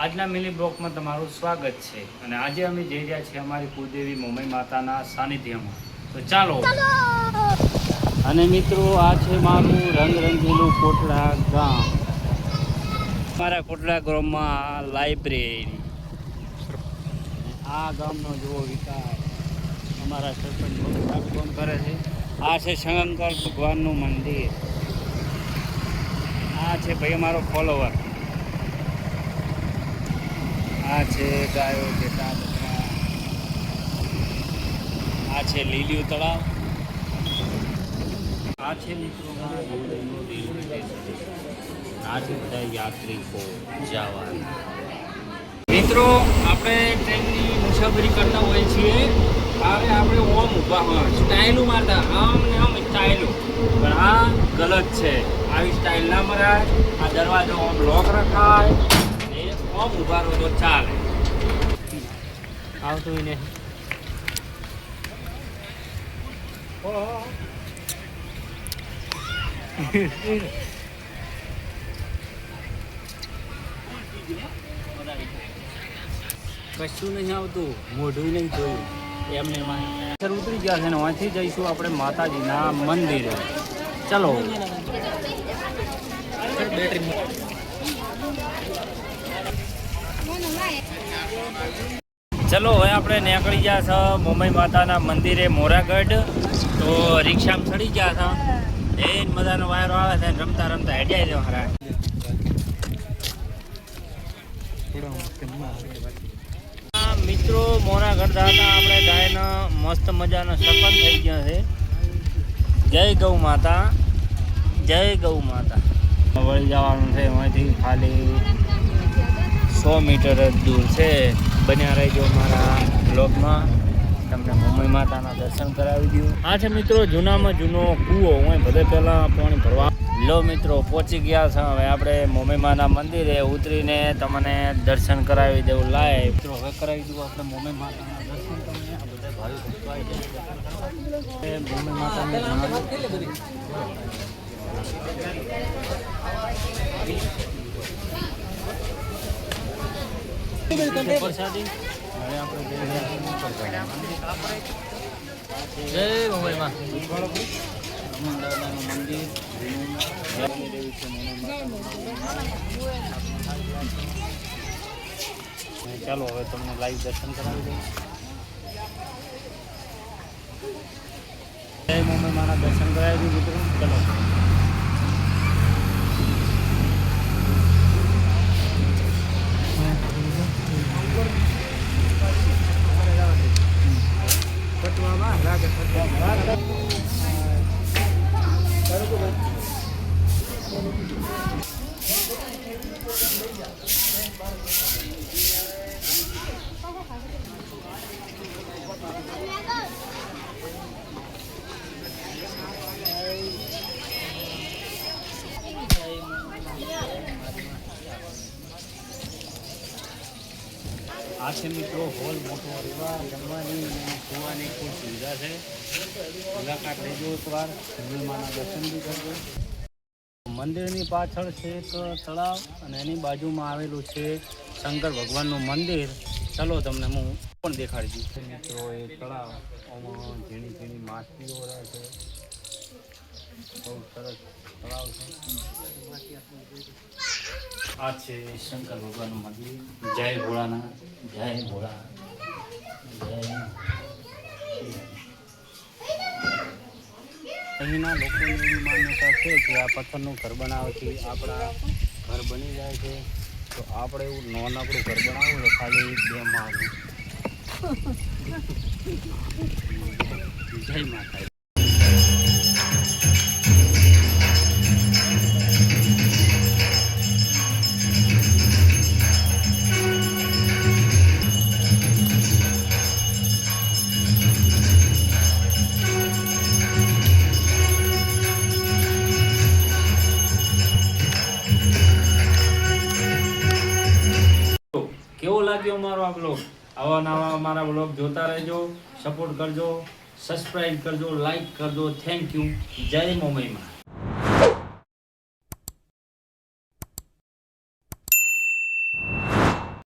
આજના મિની બ્લોકમાં તમારું સ્વાગત છે અને આજે અમે જઈ રહ્યા છીએ અમારી કુળદેવી મોમાઈ માતાના સાનિધ્યમાં. તો ચાલો. અને મિત્રો, આ છે મારું રંગરંગીલું કોટડા ગામ. મારા કોટડા ગામમાં લાઇબ્રેરી. આ ગામનો જુઓ વિકાસ અમારા સરપંચ કોણ કરે છે. આ છે શંકર ભગવાનનું મંદિર. આ છે ભાઈ અમારો ફોલોવર. આ છે ગાયો બેટા બધા. આ છે લીલિયું તળાવ. આ છે મિત્રો આ છે બધા યાત્રિકો જવા. મિત્રો, આપણે ટ્રેનની મુસાફરી કરતા હોઈએ છીએ ત્યારે આપણે ઓમ ઊભા હોય સ્ટાઇલું મારતા આમ ને આમ સ્ટાઇલું, પણ આ ગલત છે. આવી સ્ટાઇલ ના મરાય. આ દરવાજો આમ લોક રખાય. ઓમ ઊભા રહો તો ચાલે. આવતું ને કશું નહીં આવતું, મોઢું નહીં જોયું એમને ઉતરી ગયા છે ને અહીંથી જઈશું આપણે માતાજીના મંદિરે. ચલો. ચલો, હવે આપણે નીકળી ગયા છે મોમાઈ માતાના મંદિરે મોરાગઢ. તો રિક્ષામાં ચડી ગયા છે. એ મજાનો વાયરો આવે છે, રમતા રમતા હેડ્યા છે ખરા. મિત્રો, મોરાગઢ દાદા આપણે ગાયના મસ્ત મજાનો સપન થઈ ગયા છે. જય ગૌ માતા, જય ગૌ માતા. વળી જવાનું છે અહીંથી ખાલી 100 મીટર જ દૂર છે. બન્યા રહેજો મારા બ્લોગમાં, તમને મોમાઈ માતાના દર્શન કરાવી દઉં. આ છે મિત્રો જૂનામાં જૂનો કૂવો. હું બધે પહેલાં પાણી ભરવા. લો મિત્રો, પહોંચી ગયા છે. હવે આપણે મોમાઈ માના મંદિરે ઉતરીને તમને દર્શન કરાવી દેવું. લાય મિત્રો, હવે કરાવી દઉં આપણે મોમાઈ માતાના દર્શન. તમને આ બધા ભાઈ ભક્તો આવી જાય મોમાઈ માતાને પ્રસાદી. હવે આપણે જય મોમાઈ માં મંદિર. ચાલો, હવે તમને લાઈવ દર્શન કરાવી દઉં. જય મોમાઈ માના દર્શન કરાવી દઉં મિત્રો. ચલો. આ છે મિત્રો હોલ મોટો. રહેવા જમવાની અને સુવાની ખૂબ સુવિધા છે. મુલાકાત લેજો એકવાર. માના દર્શન બી કરજો. મંદિરની પાછળ છે એક તળાવ અને એની બાજુમાં આવેલું છે શંકર ભગવાનનું મંદિર. ચલો, તમને હું પણ દેખાડી દઉં. મિત્રો, એ તળાવ આમાં ઝીણી ઝીણી માછલીઓ રહે છે. બહુ સરસ તળાવ છે. આ છે શંકર ભગવાનનું મંદિર. જય ભોળાનાથ, જય ભોળા, જય. અહીંના લોકોની એવી માન્યતા છે કે આ પથ્થરનું ઘર બનાવવાથી આપણા ઘર બની જાય છે. તો આપણે એવું નાનકડું ઘર બનાવવું તો ખાલી 2 માળ. જય માતા. કેવો લાગ્યો મારો આ બ્લોગ? આવા નવા અમારા બ્લોગ જોતા રહેજો, સપોર્ટ કરજો, સબસ્ક્રાઈબ કરજો, લાઈક કરજો. Thank you. જય મોમાઈ માં.